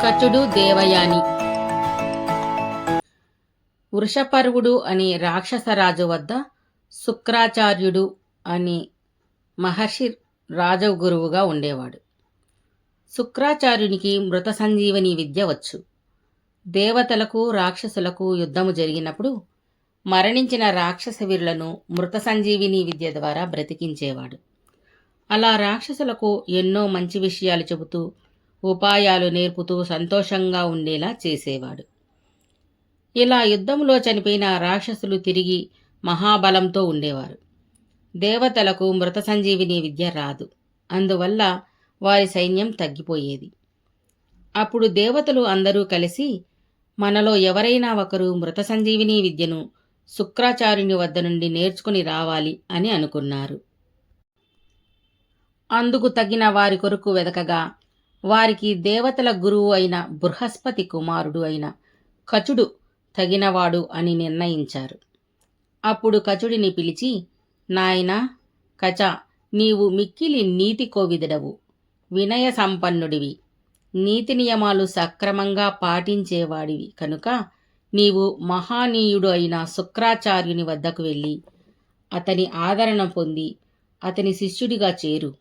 కచుడు దేవయాని. వృషపర్వుడు అనే రాక్షసరాజు వద్ద శుక్రాచార్యుడు అని మహర్షి రాజగురువుగా ఉండేవాడు. శుక్రాచార్యునికి మృత సంజీవని విద్య వచ్చు. దేవతలకు రాక్షసులకు యుద్ధము జరిగినప్పుడు మరణించిన రాక్షస వీరులను మృత సంజీవిని విద్య ద్వారా బ్రతికించేవాడు. అలా రాక్షసులకు ఎన్నో మంచి విషయాలు చెబుతూ ఉపాయాలు నేర్పుతూ సంతోషంగా ఉండేలా చేసేవాడు. ఇలా యుద్ధంలో చనిపోయిన రాక్షసులు తిరిగి మహాబలంతో ఉండేవారు. దేవతలకు మృత సంజీవిని విద్య రాదు. అందువల్ల వారి సైన్యం తగ్గిపోయేది. అప్పుడు దేవతలు అందరూ కలిసి మనలో ఎవరైనా ఒకరు మృత సంజీవిని విద్యను శుక్రాచార్యుని వద్ద నుండి నేర్చుకుని రావాలి అని అనుకున్నారు. అందుకు తగిన వారి కొరకు వెదకగా వారికి దేవతల గురువు అయిన బృహస్పతి కుమారుడు అయిన కచుడు తగినవాడు అని నిర్ణయించారు. అప్పుడు కచుడిని పిలిచి, నాయనా కచ, నీవు మిక్కిలి నీతి కోవిదుడవు, వినయ సంపన్నుడివి, నీతి నియమాలు సక్రమంగా పాటించేవాడివి కనుక నీవు మహానీయుడు అయిన శుక్రాచార్యుని వద్దకు వెళ్ళి అతని ఆదరణ పొంది అతని శిష్యుడిగా చేరు.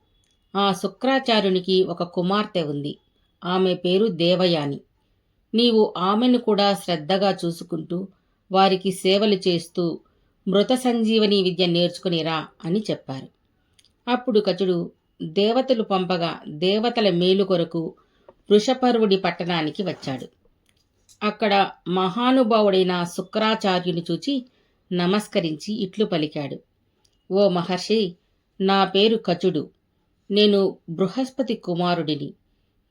ఆ శుక్రాచార్యునికి ఒక కుమార్తె ఉంది. ఆమె పేరు దేవయాని. నీవు ఆమెను కూడా శ్రద్ధగా చూసుకుంటూ వారికి సేవలు చేస్తూ మృత సంజీవని విద్య నేర్చుకునిరా అని చెప్పారు. అప్పుడు కచుడు దేవతలు పంపగా దేవతల మేలు కొరకు వృషపర్వుడి పట్టణానికి వచ్చాడు. అక్కడ మహానుభావుడైన శుక్రాచార్యుని చూచి నమస్కరించి ఇట్లు పలికాడు, ఓ మహర్షి, నా పేరు కచుడు. నేను బృహస్పతి కుమారుడిని.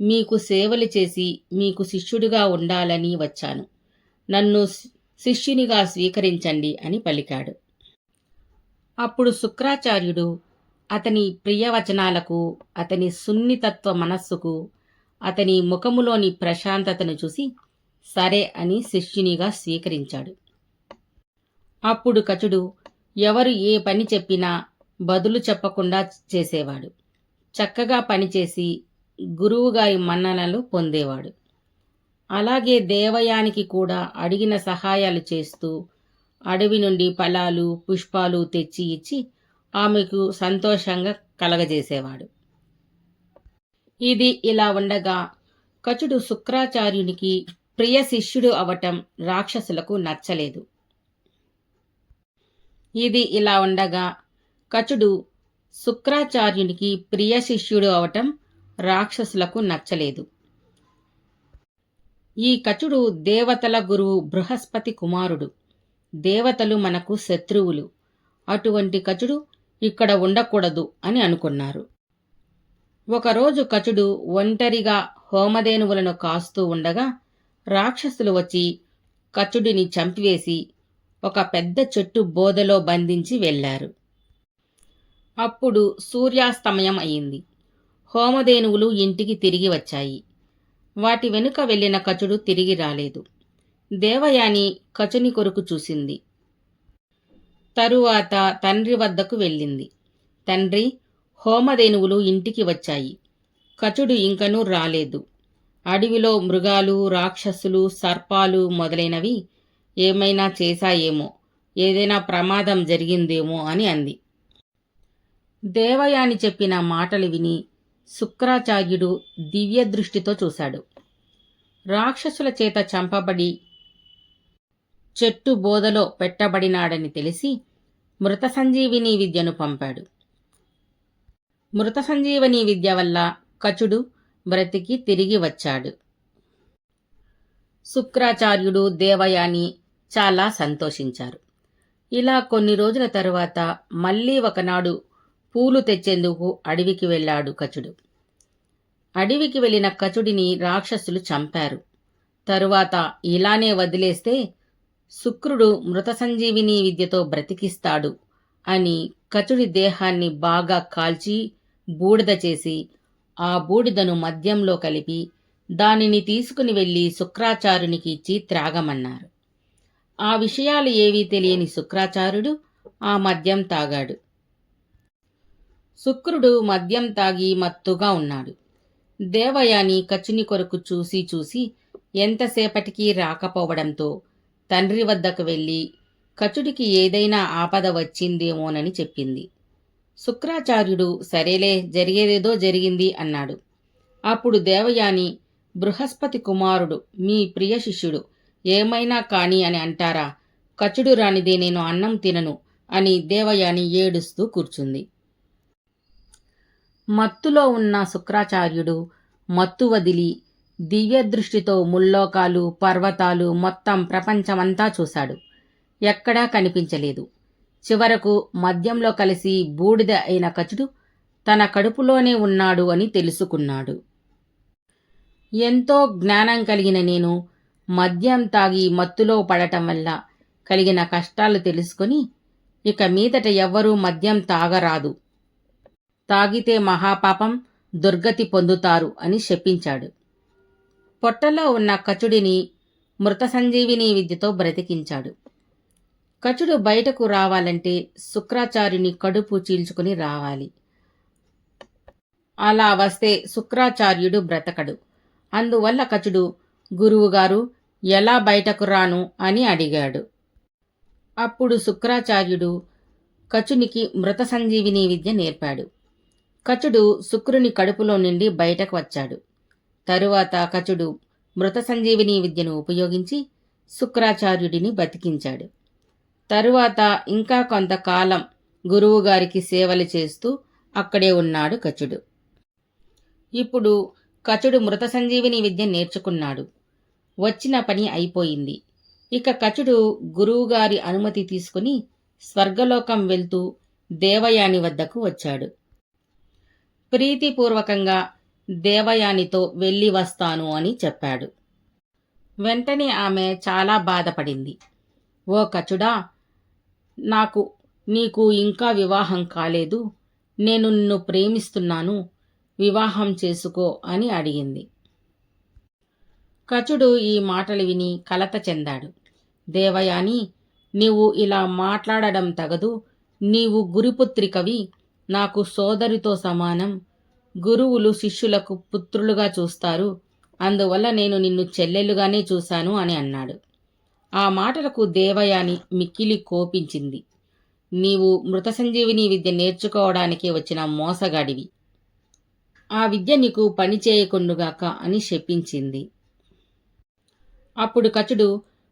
మీకు సేవలు చేసి మీకు శిష్యుడిగా ఉండాలని వచ్చాను. నన్ను శిష్యునిగా స్వీకరించండి అని పలికాడు. అప్పుడు శుక్రాచార్యుడు అతని ప్రియవచనాలకు, అతని సున్నితత్వ మనస్సుకు, అతని ముఖములోని ప్రశాంతతను చూసి సరే అని శిష్యునిగా స్వీకరించాడు. అప్పుడు కచుడు ఎవరు ఏ పని చెప్పినా బదులు చెప్పకుండా చేసేవాడు. చక్కగా పనిచేసి గురువుగారి మన్ననలు పొందేవాడు. అలాగే దేవయానికి కూడా అడిగిన సహాయాలు చేస్తూ అడవి నుండి ఫలాలు పుష్పాలు తెచ్చి ఇచ్చి ఆమెకు సంతోషంగా కలగజేసేవాడు. ఇది ఇలా ఉండగా కచుడు శుక్రాచార్యునికి ప్రియ శిష్యుడు అవటం రాక్షసులకు నచ్చలేదు. ఇది ఇలా ఉండగా కచుడు శుక్రాచార్యునికి ప్రియ శిష్యుడు అవటం రాక్షసులకు నచ్చలేదు. ఈ కచుడు దేవతల గురువు బృహస్పతి కుమారుడు. దేవతలు మనకు శత్రువులు. అటువంటి కచుడు ఇక్కడ ఉండకూడదు అని అనుకున్నారు. ఒకరోజు కచుడు ఒంటరిగా హోమధేనువులను కాస్తూ ఉండగా రాక్షసులు వచ్చి కచుడిని చంపివేసి ఒక పెద్ద చెట్టు బోదలో బంధించి వెళ్లారు. అప్పుడు సూర్యాస్తమయం అయింది. హోమధేనువులు ఇంటికి తిరిగి వచ్చాయి. వాటి వెనుక వెళ్లిన కచుడు తిరిగి రాలేదు. దేవయాని కచుని కొరకు చూసింది. తరువాత తండ్రి వద్దకు వెళ్ళింది. తండ్రి, హోమధేనువులు ఇంటికి వచ్చాయి. కచుడు ఇంకనూ రాలేదు. అడవిలో మృగాలు, రాక్షసులు, సర్పాలు మొదలైనవి ఏమైనా చేశాయేమో, ఏదైనా ప్రమాదం జరిగిందేమో అని అంది. దేవయాని చెప్పిన మాటలు విని శుక్రాచార్యుడు దివ్య దృష్టితో చూశాడు. రాక్షసుల చేత చంపబడి చెట్టు బోదలో పెట్టబడినాడని తెలిసి మృత సంజీవిని విద్యను పంపాడు. మృత సంజీవని విద్య వల్ల కచుడు బ్రతికి తిరిగి వచ్చాడు. శుక్రాచార్యుడు దేవయాని చాలా సంతోషించారు. ఇలా కొన్ని రోజుల తరువాత మళ్ళీ ఒకనాడు పూలు తెచ్చేందుకు అడవికి వెళ్ళాడు కచుడు. అడవికి వెళ్ళిన కచుడిని రాక్షసులు చంపారు. తరువాత ఇలానే వదిలేస్తే శుక్రుడు మృత సంజీవిని విద్యతో బ్రతికిస్తాడు అని కచుడి దేహాన్ని బాగా కాల్చి బూడిద చేసి ఆ బూడిదను మద్యంలో కలిపి దానిని తీసుకుని వెళ్లి శుక్రాచార్యునికి ఇచ్చి త్రాగమన్నారు. ఆ విషయాలు ఏవీ తెలియని శుక్రాచార్యుడు ఆ మద్యం తాగాడు. శుక్రుడు మద్యం తాగి మత్తుగా ఉన్నాడు. దేవయాని కచుని కొరకు చూసి చూసి ఎంతసేపటికి రాకపోవడంతో తండ్రి వద్దకు వెళ్ళి కచుడికి ఏదైనా ఆపద వచ్చిందేమోనని చెప్పింది. శుక్రాచార్యుడు సరేలే, జరిగేదేదో జరిగింది అన్నాడు. అప్పుడు దేవయాని, బృహస్పతి కుమారుడు మీ ప్రియ శిష్యుడు ఏమైనా కాని అని అంటారా? కచుడు రానిదే నేను అన్నం తినను అని దేవయాని ఏడుస్తూ కూర్చుంది. మత్తులో ఉన్న శుక్రాచార్యుడు మత్తు వదిలి దివ్యదృష్టితో ముల్లోకాలు, పర్వతాలు, మొత్తం ప్రపంచమంతా చూశాడు. ఎక్కడా కనిపించలేదు. చివరకు మద్యంలో కలిసి బూడిద అయిన కచుడు తన కడుపులోనే ఉన్నాడు అని తెలుసుకున్నాడు. ఎంతో జ్ఞానం కలిగిన నేను మద్యం తాగి మత్తులో పడటం వల్ల కలిగిన కష్టాలు తెలుసుకొని ఇక మీదట ఎవ్వరూ మద్యం తాగరాదు, తాగితే మహాపాపం, దుర్గతి పొందుతారు అని శపించాడు. పొట్టలో ఉన్న కచుడిని మృత సంజీవిని విద్యతో బ్రతికించాడు. కచుడు బయటకు రావాలంటే శుక్రాచార్యుని కడుపు చీల్చుకుని రావాలి. అలా వస్తే శుక్రాచార్యుడు బ్రతకడు. అందువల్ల కచుడు, గురువుగారు ఎలా బయటకు రాను అని అడిగాడు. అప్పుడు శుక్రాచార్యుడు కచునికి మృత సంజీవిని విద్య నేర్పాడు. కచుడు శుక్రుని కడుపులో నుండి బయటకు వచ్చాడు. తరువాత కచుడు మృత సంజీవిని విద్యను ఉపయోగించి శుక్రాచార్యుడిని బతికించాడు. తరువాత ఇంకా కొంతకాలం గురువుగారికి సేవలు చేస్తూ అక్కడే ఉన్నాడు కచుడు. ఇప్పుడు కచుడు మృత సంజీవిని విద్య నేర్చుకున్నాడు. వచ్చిన పని అయిపోయింది. ఇక కచుడు గురువుగారి అనుమతి తీసుకుని స్వర్గలోకం వెళ్తూ దేవయాని వద్దకు వచ్చాడు. ప్రీతిపూర్వకంగా దేవయానితో వెళ్ళి వస్తాను అని చెప్పాడు. వెంటనే ఆమె చాలా బాధపడింది. ఓ కచుడా, నీకు ఇంకా వివాహం కాలేదు. నేను నిన్ను ప్రేమిస్తున్నాను, వివాహం చేసుకో అని అడిగింది. కచుడు ఈ మాటలు విని కలత చెందాడు. దేవయాని, నీవు ఇలా మాట్లాడడం తగదు. నీవు గురుపుత్రికవి, నాకు సోదరితో సమానం. గురువులు శిష్యులకు పుత్రులుగా చూస్తారు. అందువల్ల నేను నిన్ను చెల్లెలుగానే చూశాను అని అన్నాడు. ఆ మాటలకు దేవయాని మిక్కిలి కోపించింది. నీవు మృత సంజీవిని విద్య నేర్చుకోవడానికి వచ్చిన మోసగాడివి. ఆ విద్య నీకు పని చేయకుండుగాక అని శపించింది. అప్పుడు కచుడు,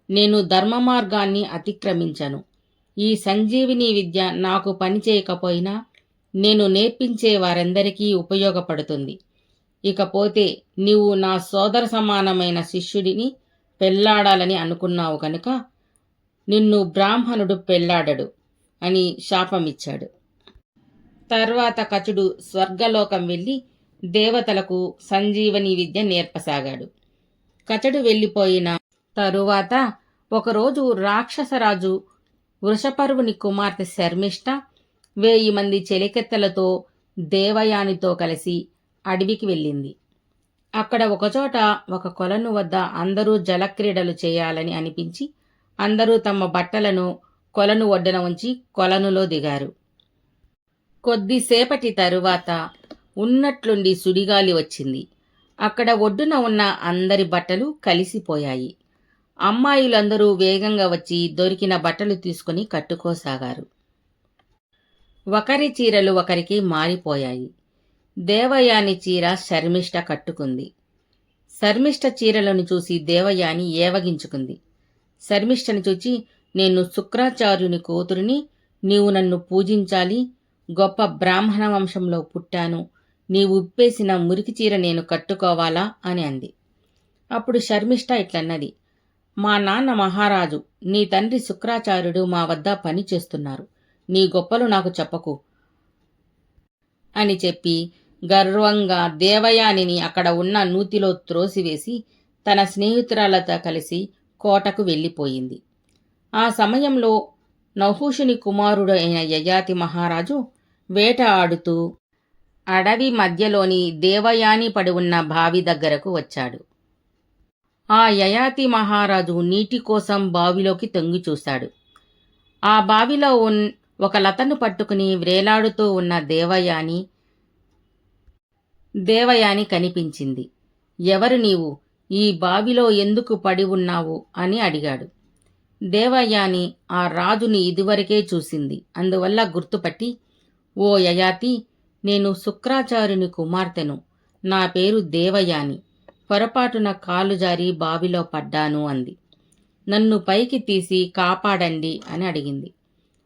నేను ధర్మ మార్గాన్ని అతిక్రమించను. ఈ సంజీవిని విద్య నాకు పని చేయకపోయినా నేను నేర్పించే వారందరికీ ఉపయోగపడుతుంది. ఇకపోతే నీవు నా సోదర సమానమైన శిష్యుడిని పెళ్లాడాలని అనుకున్నావు కనుక నిన్ను బ్రాహ్మణుడు పెళ్లాడడు అని శాపమిచ్చాడు. తర్వాత కచుడు స్వర్గలోకం వెళ్ళి దేవతలకు సంజీవని విద్య నేర్పసాగాడు. కచుడు వెళ్ళిపోయిన తరువాత ఒకరోజు రాక్షసరాజు వృషపర్వుని కుమార్తె శర్మిష్ఠ 1000 మంది చెలికెత్తలతో దేవయానితో కలిసి అడవికి వెళ్ళింది. అక్కడ ఒకచోట ఒక కొలను వద్ద అందరూ జలక్రీడలు చేయాలని అనిపించి అందరూ తమ బట్టలను కొలను ఒడ్డున ఉంచి కొలనులో దిగారు. కొద్దిసేపటి తరువాత ఉన్నట్లుండి సుడిగాలి వచ్చింది. అక్కడ ఒడ్డున ఉన్న అందరి బట్టలు కలిసిపోయాయి. అమ్మాయిలందరూ వేగంగా వచ్చి దొరికిన బట్టలు తీసుకుని కట్టుకోసాగారు. ఒకరి చీరలు ఒకరికి మారిపోయాయి. దేవయాని చీర శర్మిష్ఠ కట్టుకుంది. శర్మిష్ఠ చీరలను చూసి దేవయాని ఏవగించుకుంది. శర్మిష్ఠను చూచి, నేను శుక్రాచార్యుని కూతురిని, నీవు నన్ను పూజించాలి, గొప్ప బ్రాహ్మణ వంశంలో పుట్టాను, నీవు ఉప్పేసిన మురికి చీర నేను కట్టుకోవాలా అని అంది. అప్పుడు శర్మిష్ఠ ఇట్లన్నది, మా నాన్న మహారాజు, నీ తండ్రి శుక్రాచార్యుడు మా వద్ద పని చేస్తున్నారు, నీ గొప్పలు నాకు చెప్పకు అని చెప్పి గర్వంగా దేవయానిని అక్కడ ఉన్న నూతిలో త్రోసివేసి తన స్నేహితురాలతో కలిసి కోటకు వెళ్ళిపోయింది. ఆ సమయంలో నహూషుని కుమారుడు అయిన యయాతి మహారాజు వేట ఆడుతూ అడవి మధ్యలోని దేవయాని పడి ఉన్న బావి దగ్గరకు వచ్చాడు. ఆ యయాతి మహారాజు నీటి కోసం బావిలోకి తొంగి చూశాడు. ఆ బావిలో ఒక లతను పట్టుకుని వ్రేలాడుతూ ఉన్న దేవయాని దేవయాని కనిపించింది. ఎవరు నీవు? ఈ బావిలో ఎందుకు పడి ఉన్నావు అని అడిగాడు. దేవయాని ఆ రాజుని ఇదివరకే చూసింది. అందువల్ల గుర్తుపట్టి, ఓ యయాతి, నేను శుక్రాచార్యుని కుమార్తెను. నా పేరు దేవయాని. పొరపాటున కాలు జారి బావిలో పడ్డాను అంది. నన్ను పైకి తీసి కాపాడండి అని అడిగింది.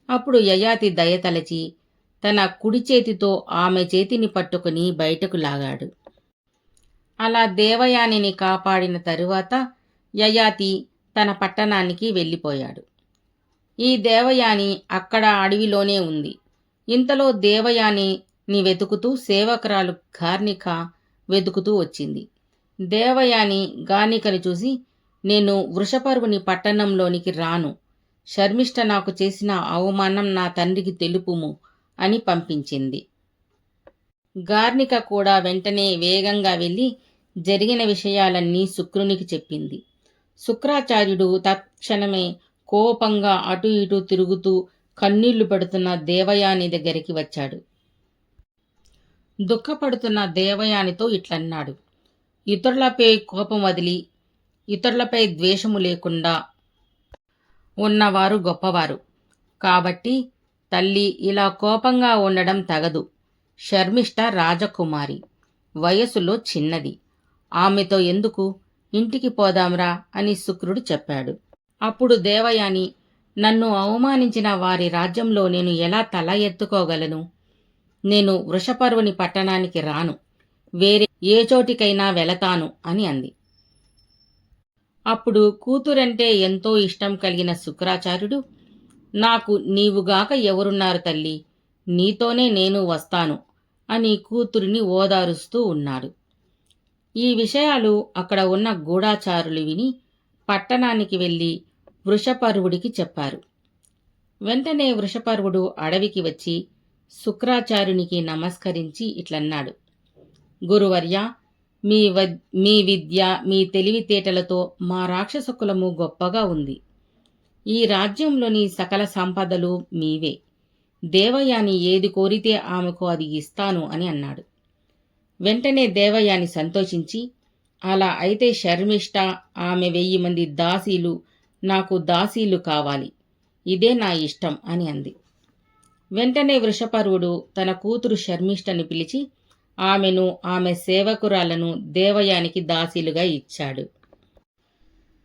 అప్పుడు యయాతి దయతలచి తన కుడి చేతితో ఆమె చేతిని పట్టుకుని బయటకు లాగాడు. అలా దేవయానిని కాపాడిన తరువాత యయాతి తన పట్టణానికి వెళ్ళిపోయాడు. ఈ దేవయాని అక్కడ అడవిలోనే ఉంది. ఇంతలో దేవయానిని వెతుకుతూ సేవకురాలు గార్నిక వెతుకుతూ వచ్చింది. దేవయాని గార్నికను చూసి, నేను వృషపర్వుని పట్టణంలోనికి రాను. శర్మిష్ఠ నాకు చేసిన అవమానం నా తండ్రికి తెలుపుము అని పంపించింది. గార్నిక కూడా వెంటనే వేగంగా వెళ్ళి జరిగిన విషయాలన్నీ శుక్రునికి చెప్పింది. శుక్రాచార్యుడు తక్షణమే కోపంగా అటు ఇటు తిరుగుతూ కన్నీళ్లు పెడుతున్న దేవయాని దగ్గరికి వచ్చాడు. దుఃఖపడుతున్న దేవయానితో ఇట్లన్నాడు. ఇతరులపై కోపం వదిలి ఇతరులపై ద్వేషము లేకుండా ఉన్నవారు గొప్పవారు. కాబట్టి తల్లి ఇలా కోపంగా ఉండడం తగదు. శర్మిష్ఠ రాజకుమారి, వయసులో చిన్నది. ఆమెతో ఎందుకు? ఇంటికి పోదాంరా అని శుక్రుడు చెప్పాడు. అప్పుడు దేవయాని, నన్ను అవమానించిన వారి రాజ్యంలో నేను ఎలా తల ఎత్తుకోగలను? నేను వృషపర్వుని పట్టణానికి రాను. వేరే ఏ చోటికైనా వెళతాను అని అంది. అప్పుడు కూతురంటే ఎంతో ఇష్టం కలిగిన శుక్రాచార్యుడు, నాకు నీవుగాక ఎవరున్నారు తల్లి? నీతోనే నేను వస్తాను అని కూతురిని ఓదారుస్తూ ఉన్నాడు. ఈ విషయాలు అక్కడ ఉన్న గూఢాచారులు విని పట్టణానికి వెళ్ళి వృషపర్వుడికి చెప్పారు. వెంటనే వృషపర్వుడు అడవికి వచ్చి శుక్రాచార్యునికి నమస్కరించి ఇట్లన్నాడు. గురువర్య, మీ విద్య, మీ తెలివితేటలతో మా రాక్షస కులము గొప్పగా ఉంది. ఈ రాజ్యంలోని సకల సంపదలు మీవే. దేవయాని ఏది కోరితే ఆమెకు అది ఇస్తాను అని అన్నాడు. వెంటనే దేవయాని సంతోషించి, అలా అయితే శర్మిష్ఠ, ఆమె 1000 మంది దాసీలు నాకు దాసీలు కావాలి. ఇదే నా ఇష్టం అని అంది. వెంటనే వృషపర్వుడు తన కూతురు శర్మిష్ఠని పిలిచి ఆమెను, ఆమె సేవకురాలను దేవయానికి దాసీలుగా ఇచ్చాడు.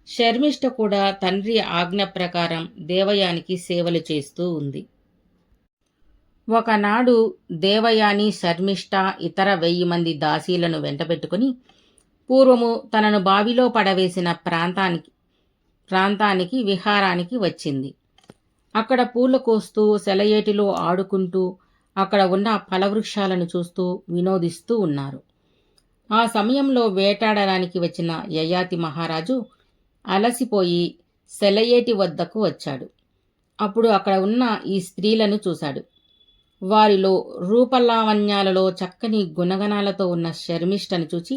శర్మిష్ఠ కూడా తండ్రి ఆజ్ఞ ప్రకారం దేవయానికి సేవలు చేస్తూ ఉంది. ఒకనాడు దేవయాని శర్మిష్ఠ ఇతర 1000 మంది దాసీలను వెంటబెట్టుకుని పూర్వము తనను బావిలో పడవేసిన ప్రాంతానికి విహారానికి వచ్చింది. అక్కడ పూలు కోస్తూ సెలయేటిలో ఆడుకుంటూ అక్కడ ఉన్న ఫలవృక్షాలను చూస్తూ వినోదిస్తూ ఉన్నారు. ఆ సమయంలో వేటాడడానికి వచ్చిన యయాతి మహారాజు అలసిపోయి సెలయేటి వద్దకు వచ్చాడు. అప్పుడు అక్కడ ఉన్న ఈ స్త్రీలను చూశాడు. వారిలో రూపలావణ్యాలలో చక్కని గుణగణాలతో ఉన్న శర్మిష్ఠను చూచి,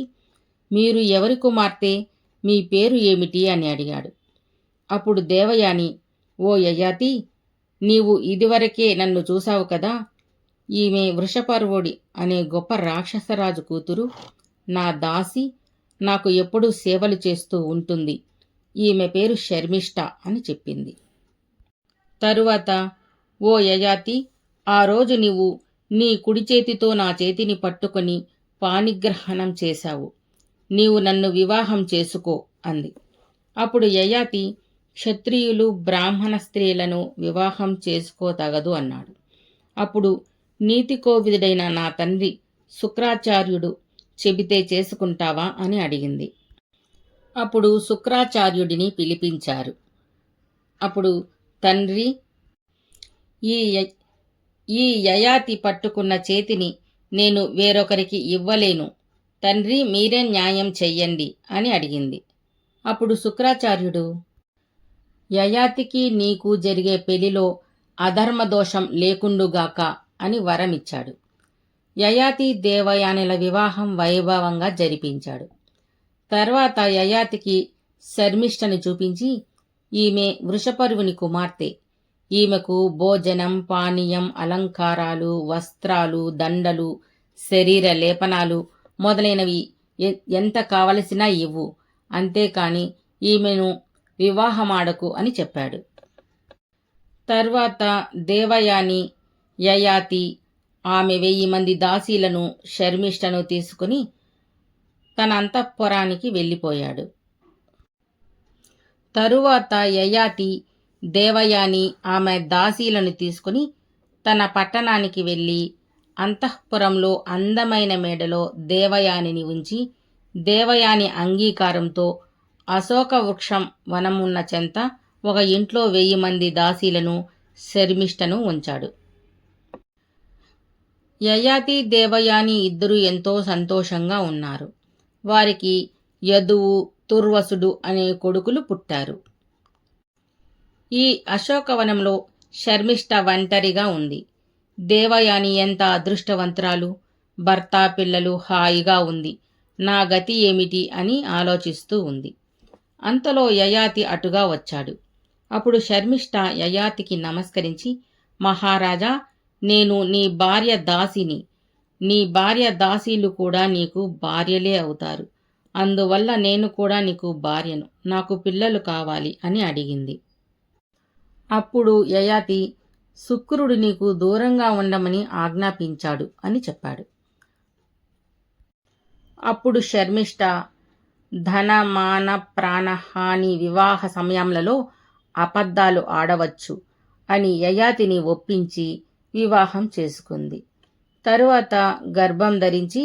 మీరు ఎవరి కుమార్తె? మీ పేరు ఏమిటి అని అడిగాడు. అప్పుడు దేవయాని, ఓ యయాతి, నీవు ఇదివరకే నన్ను చూశావు కదా. ఈమె వృషపర్వుడి అనే గొప్ప రాక్షసరాజు కూతురు. నా దాసి, నాకు ఎప్పుడూ సేవలు చేస్తూ ఉంటుంది. ఈమె పేరు శర్మిష్ఠ అని చెప్పింది. తరువాత, ఓ యయాతి, ఆ రోజు నీవు నీ కుడి చేతితో నా చేతిని పట్టుకొని పాణిగ్రహణం చేశావు. నీవు నన్ను వివాహం చేసుకో అంది. అప్పుడు యయాతి, క్షత్రియులు బ్రాహ్మణ స్త్రీలను వివాహం చేసుకోతగదు అన్నాడు. అప్పుడు నీతికోవిదుడైన నా తండ్రి శుక్రాచార్యుడు చెబితే చేసుకుంటావా అని అడిగింది. అప్పుడు శుక్రాచార్యుడిని పిలిపించారు. అప్పుడు తండ్రి, ఈ యయాతి పట్టుకున్న చేతిని నేను వేరొకరికి ఇవ్వలేను. తండ్రి, మీరే న్యాయం చెయ్యండి అని అడిగింది. అప్పుడు శుక్రాచార్యుడు, యయాతికి నీకు జరిగే పెళ్లిలో అధర్మదోషం లేకుండుగాక అని వరమిచ్చాడు. యయాతి దేవయానుల వివాహం వైభవంగా జరిపించాడు. తర్వాత యయాతికి శర్మిష్ఠని చూపించి, ఈమె వృషపర్వుని కుమార్తె. ఈమెకు భోజనం, పానీయం, అలంకారాలు, వస్త్రాలు, దండలు, శరీర లేపనాలు మొదలైనవి ఎంత కావలసినా ఇవ్వు, అంతేకాని ఈమెను వివాహమాడకు అని చెప్పాడు. తర్వాత దేవయాని, యయాతి, ఆమె 1000 మంది దాసీలను, శర్మిష్ఠను తీసుకుని తన అంతఃపురానికి వెళ్ళిపోయాడు. తరువాత యయాతి దేవయాని ఆమె దాసీలను తీసుకుని తన పట్టణానికి వెళ్ళి అంతఃపురంలో అందమైన మేడలో దేవయానిని ఉంచి, దేవయాని అంగీకారంతో అశోక వృక్షం వనమున్న చెంత ఒక ఇంట్లో 1000 మంది దాసీలను, శర్మిష్ఠను ఉంచాడు. యయాతి దేవయాని ఇద్దరు ఎంతో సంతోషంగా ఉన్నారు. వారికి యదువు, తుర్వసుడు అనే కొడుకులు పుట్టారు. ఈ అశోకవనంలో శర్మిష్ఠ ఒంటరిగా ఉంది. దేవయాని ఎంత అదృష్టవంతురాలు, భర్త పిల్లలు హాయిగా ఉంది, నా గతి ఏమిటి అని ఆలోచిస్తూ ఉంది. అంతలో యయాతి అటుగా వచ్చాడు. అప్పుడు శర్మిష్ఠ యయాతికి నమస్కరించి, మహారాజా, నేను నీ భార్య దాసిని, నీ భార్య దాసీలు కూడా నీకు భార్యలే అవుతారు, అందువల్ల నేను కూడా నీకు భార్యను, నాకు పిల్లలు కావాలి అని అడిగింది. అప్పుడు యయాతి, శుక్రుడు నీకు దూరంగా ఉండమని ఆజ్ఞాపించాడు అని చెప్పాడు. అప్పుడు శర్మిష్ఠ, ధన మాన ప్రాణహాని వివాహ సమయంలో అబద్ధాలు ఆడవచ్చు అని యయాతిని ఒప్పించి వివాహం చేసుకుంది. తరువాత గర్భం ధరించి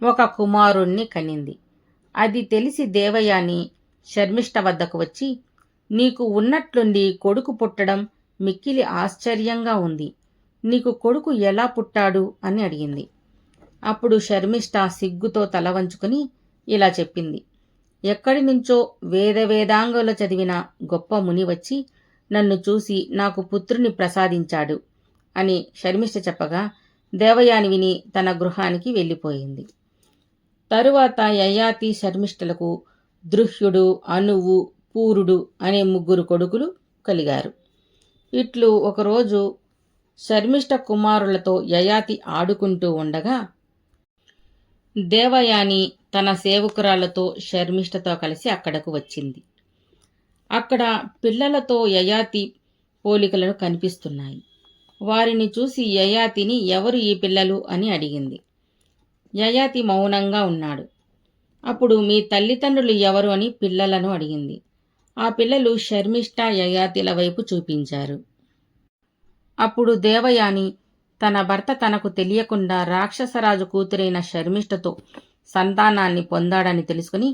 ఒక కుమారుణ్ణి కనింది. అది తెలిసి దేవయాని శర్మిష్ఠ వద్దకు వచ్చి, నీకు ఉన్నట్లుండి కొడుకు పుట్టడం మిక్కిలి ఆశ్చర్యంగా ఉంది, నీకు కొడుకు ఎలా పుట్టాడు అని అడిగింది. అప్పుడు శర్మిష్ఠ సిగ్గుతో తల వంచుకుని ఇలా చెప్పింది, ఎక్కడి నుంచో వేదాంగాలు చదివిన గొప్ప ముని వచ్చి నన్ను చూసి నాకు పుత్రుని ప్రసాదించాడు అని శర్మిష్ఠ చెప్పగా దేవయాని విని తన గృహానికి వెళ్ళిపోయింది. తరువాత యయాతి శర్మిష్ఠలకు దృహ్యుడు, అనువు, పూరుడు అనే 3 కొడుకులు కలిగారు. ఇట్లు ఒకరోజు శర్మిష్ఠ కుమారులతో యయాతి ఆడుకుంటూ ఉండగా దేవయాని తన సేవకురాలతో శర్మిష్ఠతో కలిసి అక్కడకు వచ్చింది. అక్కడ పిల్లలతో యయాతి పోలికలను కనిపిస్తున్నాయి. వారిని చూసి యయాతిని, ఎవరు ఈ పిల్లలు అని అడిగింది. యయాతి మౌనంగా ఉన్నాడు. అప్పుడు మీ తల్లిదండ్రులు ఎవరు అని పిల్లలను అడిగింది. ఆ పిల్లలు శర్మిష్ఠ, యయాతిల వైపు చూపించారు. అప్పుడు దేవయాని తన భర్త తనకు తెలియకుండా రాక్షసరాజు కూతురైన శర్మిష్ఠతో సంతానాన్ని పొందాడని తెలుసుకుని,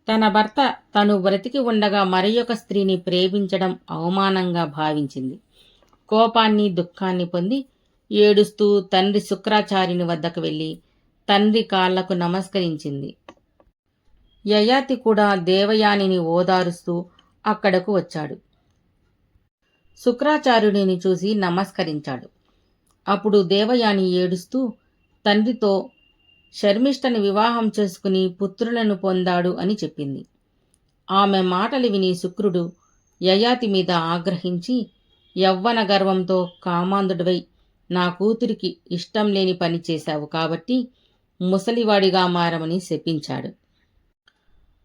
తన భర్త తను బ్రతికి ఉండగా మరియొక స్త్రీని ప్రేమించడం అవమానంగా భావించింది. కోపాన్ని, దుఃఖాన్ని పొంది ఏడుస్తూ తండ్రి శుక్రాచార్యుని వద్దకు వెళ్ళి తండ్రి కాళ్లకు నమస్కరించింది. యయాతి కూడా దేవయానిని ఓదారుస్తూ అక్కడకు వచ్చాడు. శుక్రాచార్యుడిని చూసి నమస్కరించాడు. అప్పుడు దేవయాని ఏడుస్తూ తండ్రితో శర్మిష్ఠని వివాహం చేసుకుని పుత్రులను పొందాడు అని చెప్పింది. ఆమె మాటలు విని శుక్రుడు యయాతి మీద ఆగ్రహించి, యవ్వన గర్వంతో కామాంధుడివై నా కూతురికి ఇష్టం లేని పని చేశావు కాబట్టి ముసలివాడిగా మారమని శపించాడు.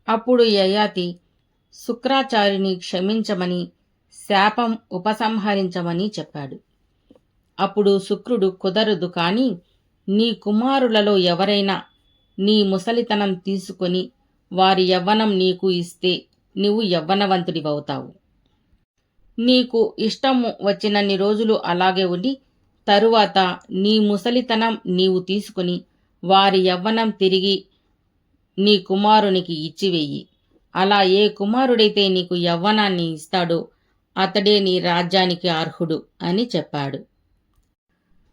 అప్పుడు యయాతి శుక్రాచార్యుని క్షమించమని, శాపం ఉపసంహరించమని చెప్పాడు. అప్పుడు శుక్రుడు, కుదరదు, కానీ నీ కుమారులలో ఎవరైనా నీ ముసలితనం తీసుకొని వారి యవ్వనం నీకు ఇస్తే నీవు యవ్వనవంతుడివవుతావు. నీకు ఇష్టము వచ్చినన్ని రోజులు అలాగే ఉండి తరువాత నీ ముసలితనం నీవు తీసుకుని వారి యవ్వనం తిరిగి నీ కుమారునికి ఇచ్చివేయి. అలా ఏ కుమారుడైతే నీకు యవ్వనాన్ని ఇస్తాడో అతడే నీ రాజ్యానికి అర్హుడు అని చెప్పాడు.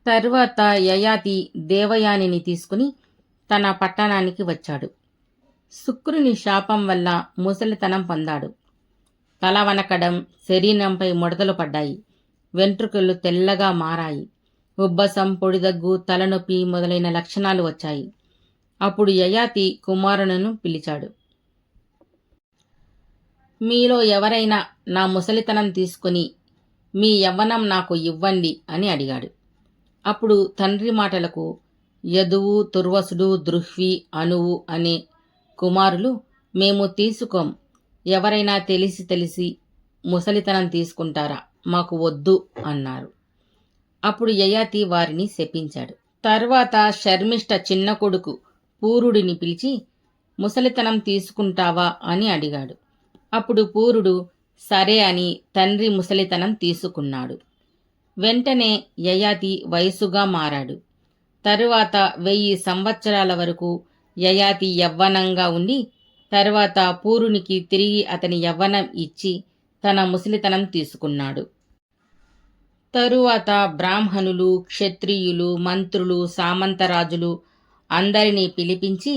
తరువాత యయాతి దేవయానిని తీసుకుని తన పట్టణానికి వచ్చాడు. శుక్రుని శాపం వల్ల ముసలితనం పొందాడు. తల వనకడం, శరీరంపై ముడతలు పడ్డాయి, వెంట్రుకలు తెల్లగా మారాయి, ఉబ్బసం, పొడిదగ్గు, తలనొప్పి మొదలైన లక్షణాలు వచ్చాయి. అప్పుడు యయాతి కుమారులను పిలిచాడు. మీలో ఎవరైనా నా ముసలితనం తీసుకుని మీ యవ్వనం నాకు ఇవ్వండి అని అడిగాడు. అప్పుడు తండ్రి మాటలకు యదువు, తుర్వసుడు, దృహ్వి, అనువు అనే కుమారులు మేము తీసుకోం, ఎవరైనా తెలిసి ముసలితనం తీసుకుంటారా, మాకు వద్దు అన్నారు. అప్పుడు యయాతి వారిని శపించాడు. తర్వాత శర్మిష్ఠ చిన్న కొడుకు పూరుడిని పిలిచి ముసలితనం తీసుకుంటావా అని అడిగాడు. అప్పుడు పూరుడు సరే అని తండ్రి ముసలితనం తీసుకున్నాడు. వెంటనే యయాతి వయసుగా మారాడు. తరువాత 1000 సంవత్సరాల వరకు యయాతి యవ్వనంగా ఉండి తరువాత పూరునికి తిరిగి అతని యవ్వనం ఇచ్చి తన ముసలితనం తీసుకున్నాడు. తరువాత బ్రాహ్మణులు, క్షత్రియులు, మంత్రులు, సామంతరాజులు అందరినీ పిలిపించి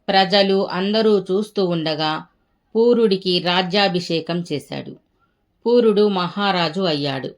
ప్రజలు అందరూ చూస్తూ ఉండగా పూరుడికి రాజ్యాభిషేకం చేశాడు. పూరుడు మహారాజు అయ్యాడు.